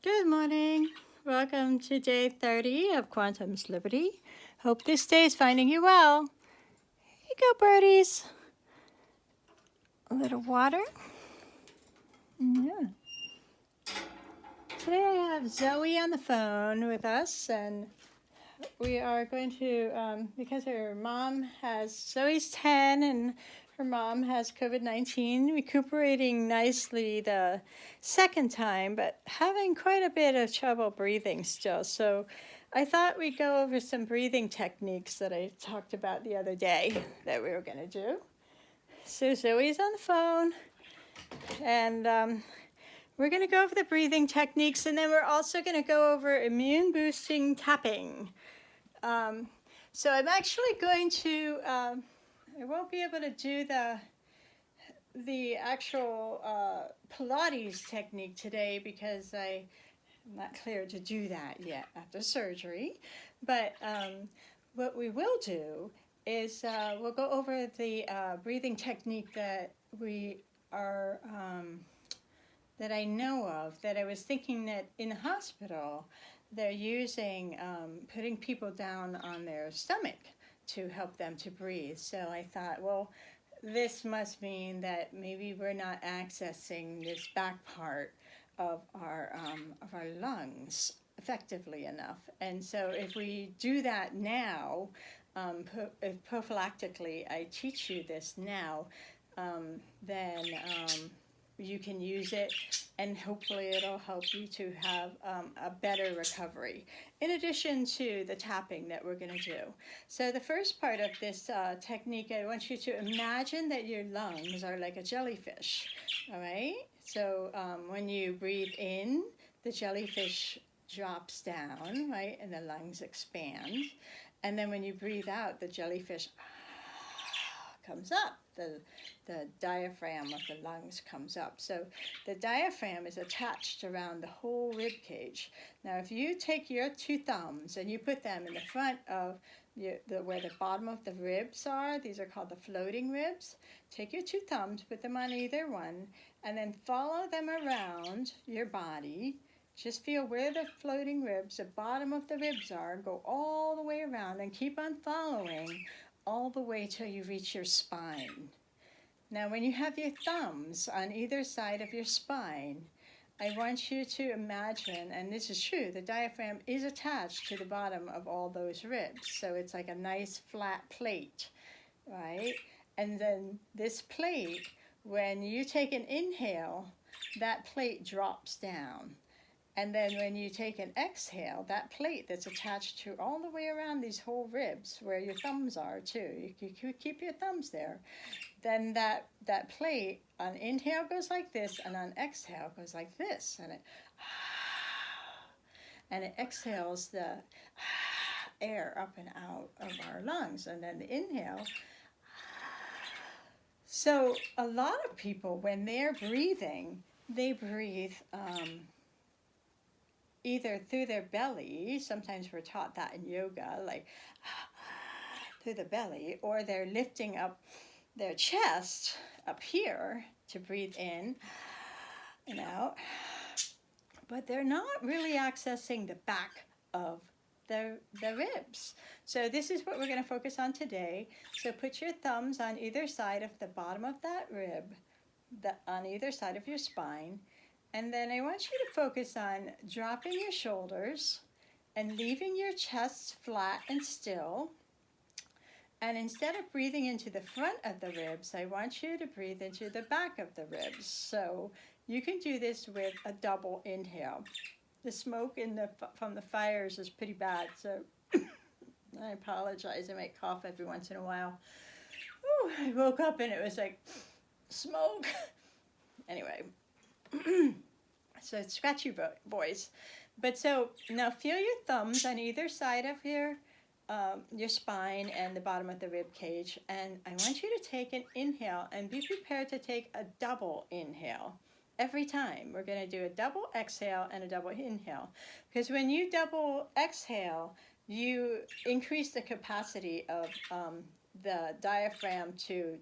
Good morning. Welcome to day 30 of Quantum's Liberty. Hope this day is finding you well. Here you go, birdies. A little water. Yeah. Today I have Zoe on the phone with us, and we are going to, because her mom Zoe's 10 and her mom has COVID-19, recuperating nicely the second time, but having quite a bit of trouble breathing still. So I thought we'd go over some breathing techniques that I talked about the other day that we were going to do. So Zoe's on the phone, and we're going to go over the breathing techniques, and then we're also going to go over immune-boosting tapping. So I'm actually going to, I won't be able to do the actual Pilates technique today because I'm not cleared to do that yet after surgery. But what we will do is we'll go over the breathing technique that we are, that I know of, that I was thinking that in the hospital, they're using, putting people down on their stomach to help them to breathe. So I thought, well, this must mean that maybe we're not accessing this back part of our lungs effectively enough. And so if we do that now, if prophylactically I teach you this now, then you can use it, and hopefully it'll help you to have a better recovery, in addition to the tapping that we're going to do. So the first part of this technique, I want you to imagine that your lungs are like a jellyfish, all right? So when you breathe in, the jellyfish drops down, right, and the lungs expand. And then when you breathe out, the jellyfish comes up. The diaphragm of the lungs comes up. So the diaphragm is attached around the whole rib cage. Now, if you take your two thumbs and you put them in the front of where the bottom of the ribs are, these are called the floating ribs. Take your two thumbs, put them on either one, and then follow them around your body. Just feel where the floating ribs, the bottom of the ribs are, go all the way around and keep on following all the way till you reach your spine. Now, when you have your thumbs on either side of your spine, I want you to imagine, and this is true, the diaphragm is attached to the bottom of all those ribs. So it's like a nice flat plate, right? And then this plate, when you take an inhale, that plate drops down. And then when you take an exhale, that plate that's attached to all the way around these whole ribs, where your thumbs are too, you keep your thumbs there, then that plate on inhale goes like this, and on exhale goes like this, and it exhales the air up and out of our lungs, and then the inhale. So a lot of people, when they're breathing, they breathe either through their belly. Sometimes we're taught that in yoga, like through the belly, or they're lifting up their chest up here to breathe in and out, but they're not really accessing the back of the ribs. So this is what we're going to focus on today. So put your thumbs on either side of the bottom of that rib, on either side of your spine, and then I want you to focus on dropping your shoulders and leaving your chest flat and still. And instead of breathing into the front of the ribs, I want you to breathe into the back of the ribs. So you can do this with a double inhale. The smoke from the fires is pretty bad, so I apologize. I might cough every once in a while. Ooh, I woke up and it was like smoke. Anyway. So it's scratchy voice. But so now feel your thumbs on either side of your spine and the bottom of the rib cage, and I want you to take an inhale and be prepared to take a double inhale every time. We're going to do a double exhale and a double inhale, because when you double exhale, you increase the capacity of the diaphragm to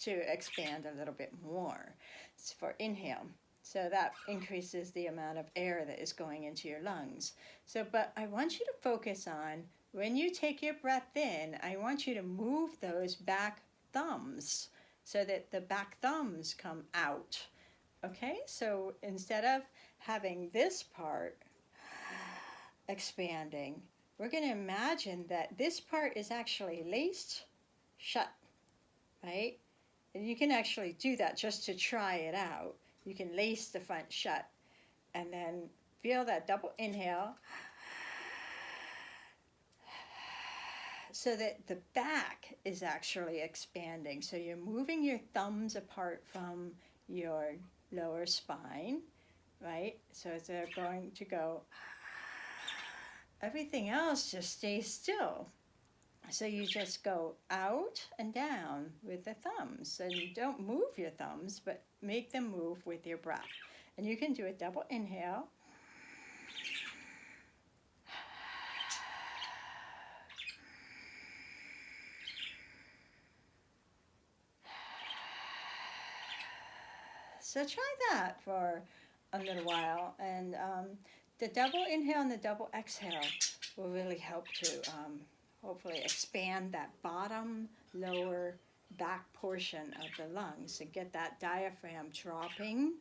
expand a little bit more. It's for inhale. So that increases the amount of air that is going into your lungs. So, but I want you to focus on when you take your breath in, I want you to move those back thumbs so that the back thumbs come out. Okay, so instead of having this part expanding, we're going to imagine that this part is actually laced shut, right? And you can actually do that just to try it out. You can lace the front shut and then feel that double inhale so that the back is actually expanding. So you're moving your thumbs apart from your lower spine, right? So as they're going to go, everything else just stays still. So you just go out and down with the thumbs. And you don't move your thumbs, but make them move with your breath. And you can do a double inhale. So try that for a little while. And the double inhale and the double exhale will really help to hopefully expand that bottom, lower back portion of the lungs and get that diaphragm dropping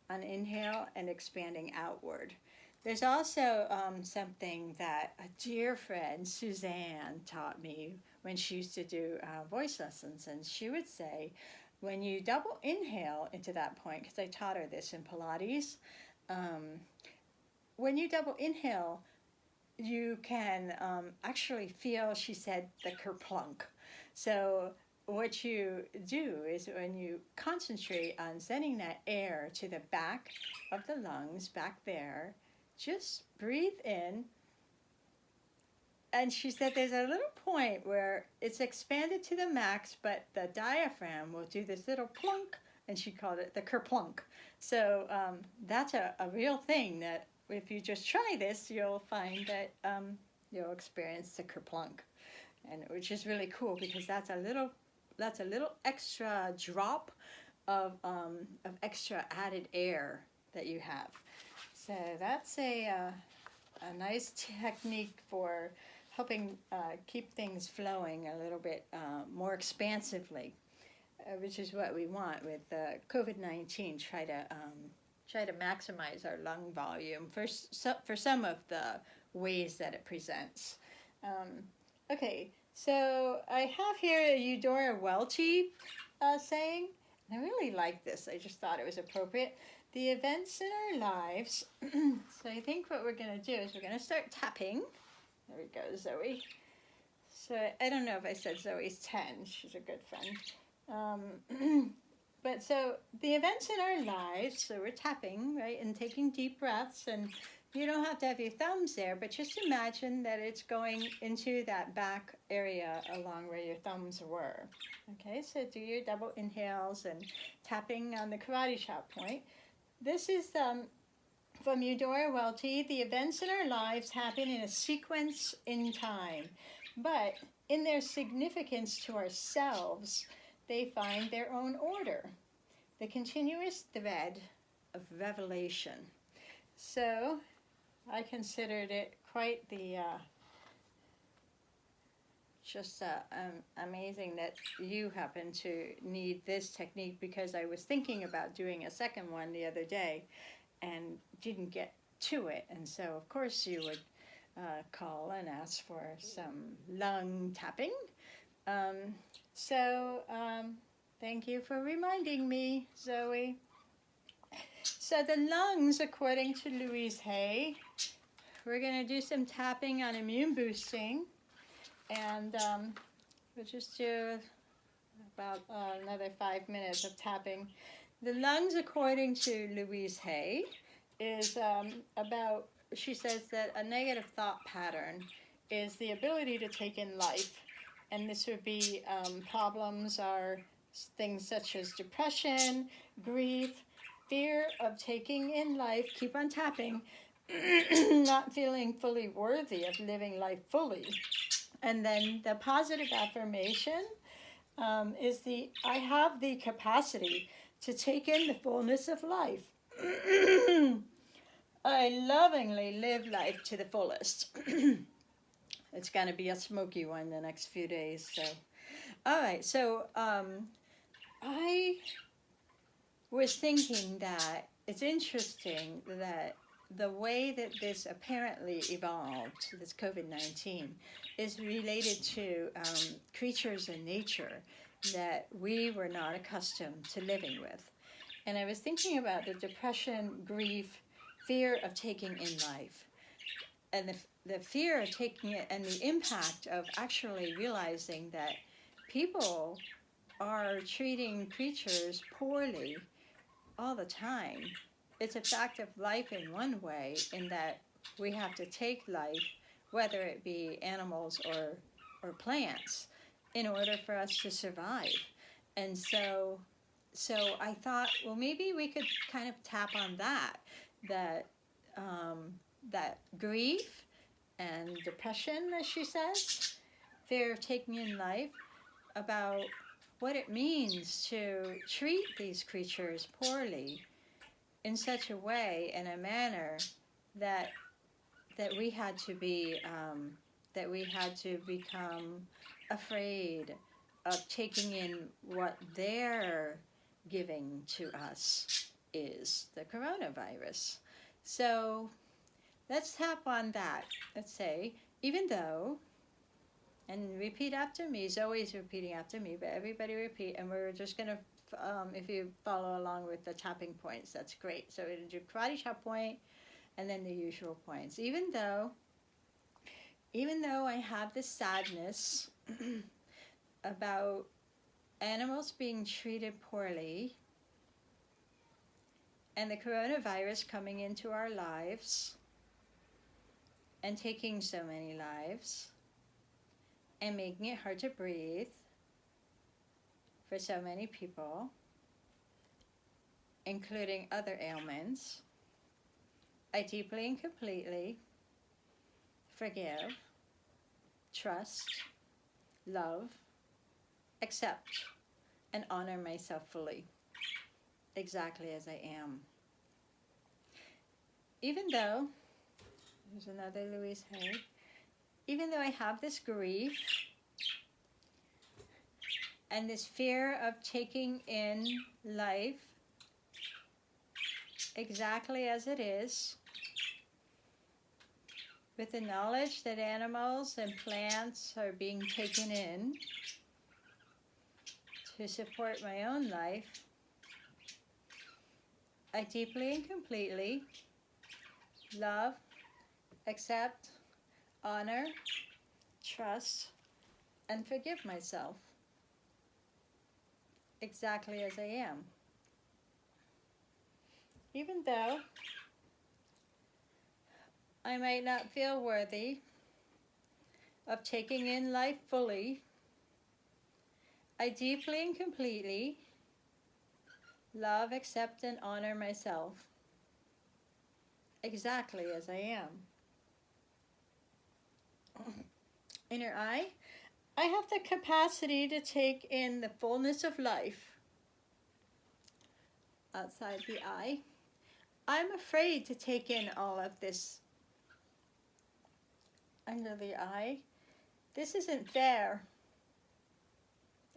on inhale and expanding outward. There's also something that a dear friend, Suzanne, taught me when she used to do voice lessons. And she would say, when you double inhale into that point, because I taught her this in Pilates, when you double inhale, you can actually feel, she said, the kerplunk. So what you do is when you concentrate on sending that air to the back of the lungs, back there, just breathe in. And she said there's a little point where it's expanded to the max, but the diaphragm will do this little plunk, and she called it the kerplunk. So that's a real thing that if you just try this, you'll find that you'll experience the kerplunk, and which is really cool because that's a little extra drop of extra added air that you have. So that's a nice technique for helping keep things flowing a little bit more expansively, which is what we want with COVID-19. Try to maximize our lung volume for some of the ways that it presents. Okay, so I have here a Eudora Welty saying, and I really like this. I just thought it was appropriate. The events in our lives. So I think what we're going to do is we're going to start tapping. There we go, Zoe. So I don't know if I said Zoe's 10. She's a good friend. But so the events in our lives, so we're tapping, right, and taking deep breaths. And you don't have to have your thumbs there, but just imagine that it's going into that back area along where your thumbs were. Okay, so do your double inhales and tapping on the karate chop point. This is from Eudora Welty. The events in our lives happen in a sequence in time, but in their significance to ourselves, they find their own order, the continuous thread of revelation. So I considered it quite the amazing that you happen to need this technique, because I was thinking about doing a second one the other day and didn't get to it. And so, of course, you would call and ask for some lung tapping. Thank you for reminding me, Zoe. So the lungs, according to Louise Hay, we're going to do some tapping on immune boosting. And we'll just do about another 5 minutes of tapping. The lungs, according to Louise Hay, is about, she says that a negative thought pattern is the ability to take in life. And this would be problems are things such as depression, grief, fear of taking in life, keep on tapping, not feeling fully worthy of living life fully. And then the positive affirmation is I have the capacity to take in the fullness of life. I lovingly live life to the fullest. It's going to be a smoky one the next few days. So, all right. So, I was thinking that it's interesting that the way that this apparently evolved, this COVID-19, is related to creatures in nature that we were not accustomed to living with. And I was thinking about the depression, grief, fear of taking in life, and the fear of taking it, and the impact of actually realizing that people are treating creatures poorly all the time. It's a fact of life in one way, in that we have to take life, whether it be animals or plants, in order for us to survive. And so I thought, well, maybe we could kind of tap on that that grief and depression, as she says, fear of taking in life, about what it means to treat these creatures poorly in such a way, in a manner that we had to be that we had to become afraid of taking in what they're giving to us, is the coronavirus. So let's tap on that. Let's say, even though, and repeat after me. Zoe's repeating after me, but everybody repeat, and we're just going to, if you follow along with the tapping points, that's great. So we're going to do karate chop point, and then the usual points. Even though I have this sadness about animals being treated poorly, and the coronavirus coming into our lives, and taking so many lives, and making it hard to breathe for so many people, including other ailments, I deeply and completely forgive, trust, love, accept, and honor myself fully, exactly as I am. Even though, there's another Louise Hay, even though I have this grief and this fear of taking in life exactly as it is, with the knowledge that animals and plants are being taken in to support my own life, I deeply and completely love, accept, honor, trust, and forgive myself exactly as I am. Even though I might not feel worthy of taking in life fully, I deeply and completely love, accept, and honor myself exactly as I am. Inner eye, I have the capacity to take in the fullness of life outside the eye. I'm afraid to take in all of this under the eye. This isn't fair.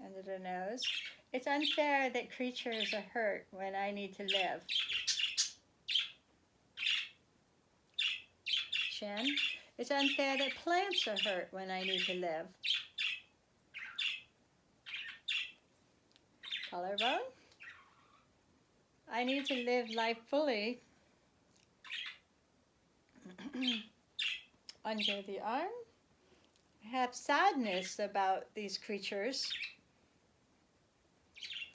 Under the nose. It's unfair that creatures are hurt when I need to live. Chin. It's unfair that plants are hurt when I need to live. Collarbone. I need to live life fully. Under the arm. I have sadness about these creatures.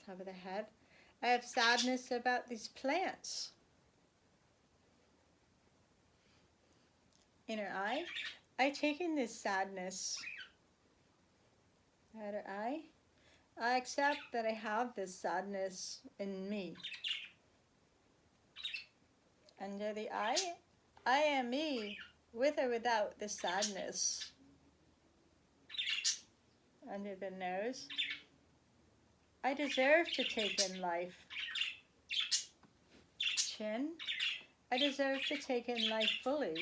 Top of the head. I have sadness about these plants. Inner eye. I take in this sadness. Outer eye. I accept that I have this sadness in me. Under the eye. I am me, with or without this sadness. Under the nose. I deserve to take in life. chin. I deserve to take in life fully.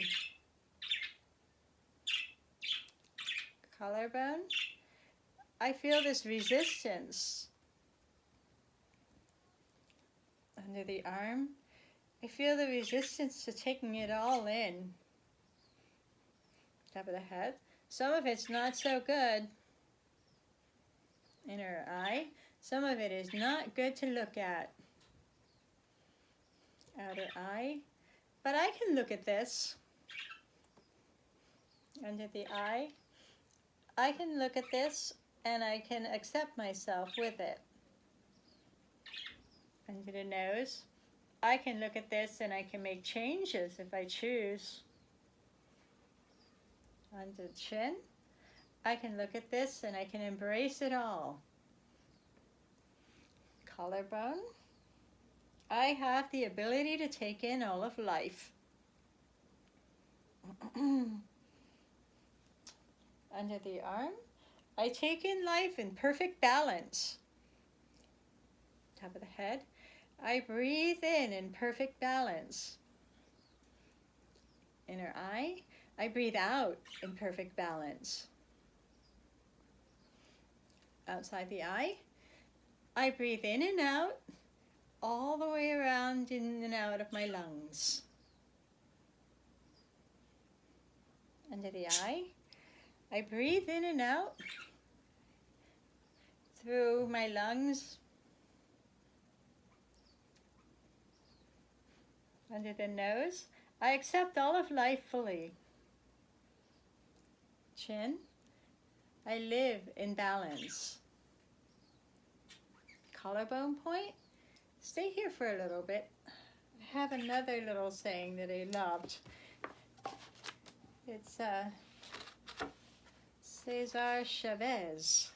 Collarbone. I feel this resistance. Under the arm. I feel the resistance to taking it all in. Top of the head. Some of it's not so good. Inner eye. Some of it is not good to look at. Outer eye. But I can look at this. Under the eye. I can look at this and I can accept myself with it. Under the nose. I can look at this and I can make changes if I choose. Under the chin. I can look at this and I can embrace it all. Collarbone. I have the ability to take in all of life. Under the arm. I take in life in perfect balance. Top of the head. I breathe in perfect balance. Inner eye. I breathe out in perfect balance. Outside the eye. I breathe in and out, all the way around in and out of my lungs. Under the eye. I breathe in and out through my lungs. Under the nose. I accept all of life fully. Chin. I live in balance. Collarbone point. Stay here for a little bit. I have another little saying that I loved. It's Cesar Chavez.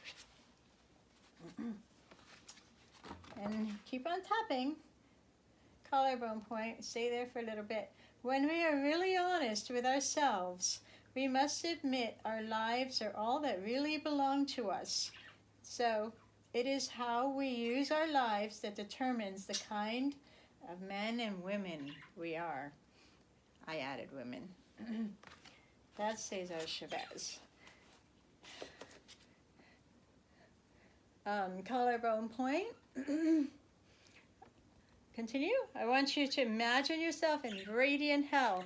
And keep on tapping. Collarbone point. Stay there for a little bit. When we are really honest with ourselves, we must admit our lives are all that really belong to us. So it is how we use our lives that determines the kind of men and women we are. I added women. That's Cesar Chavez. Collarbone point. Continue. I want you to imagine yourself in radiant health,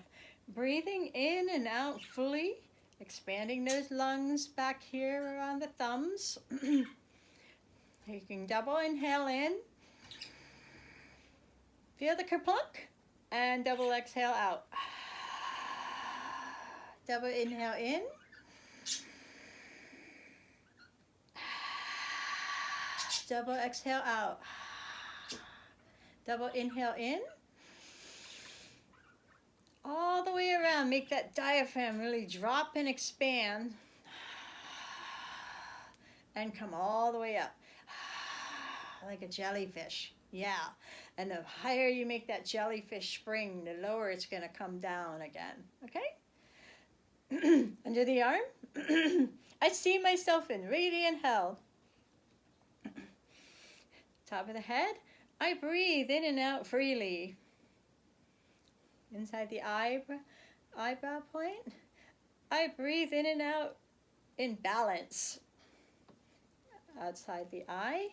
breathing in and out fully, expanding those lungs back here around the thumbs. You can double inhale in, feel the kerplunk, and double exhale out. Double inhale in. Double exhale out. Double inhale in. All the way around, make that diaphragm really drop and expand. And come all the way up. Like a jellyfish. Yeah. And the higher you make that jellyfish spring, the lower it's going to come down again. Okay? Under the arm. I see myself in radiant health. Top of the head. I breathe in and out freely. Inside the eyebrow point. I breathe in and out in balance. Outside the eye.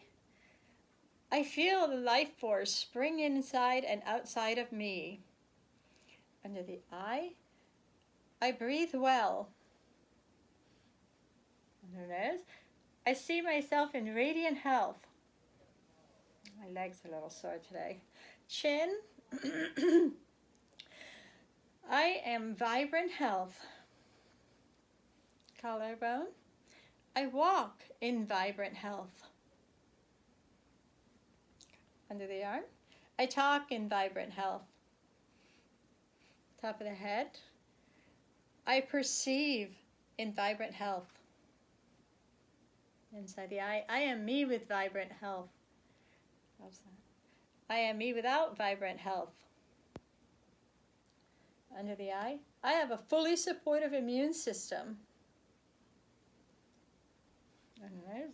I feel the life force spring inside and outside of me. Under the eye. I breathe well. Under the nose. I see myself in radiant health. My legs are a little sore today. Chin. I am vibrant health. Collarbone. I walk in vibrant health. Under the arm. I talk in vibrant health. Top of the head. I perceive in vibrant health. Inside the eye. I am me with vibrant health. I am me without vibrant health. Under the eye. I have a fully supportive immune system.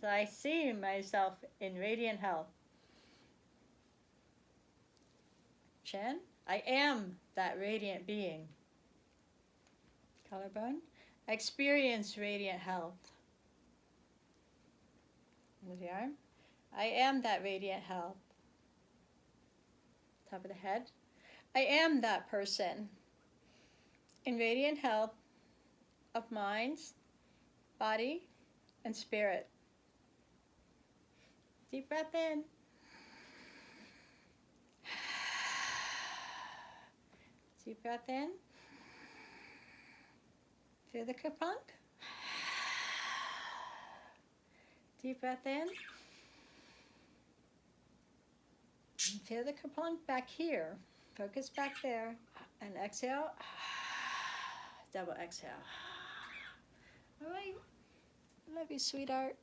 I see myself in radiant health. Chin. I am that radiant being. Collarbone. I experience radiant health. Under the arm. I am that radiant health. Top of the head. I am that person in radiant health of mind, body, and spirit. Deep breath in. Deep breath in. Feel the kerplunk. Deep breath in. And feel the kerplunk back here. Focus back there. And exhale. Double exhale. All right. Love you, sweetheart.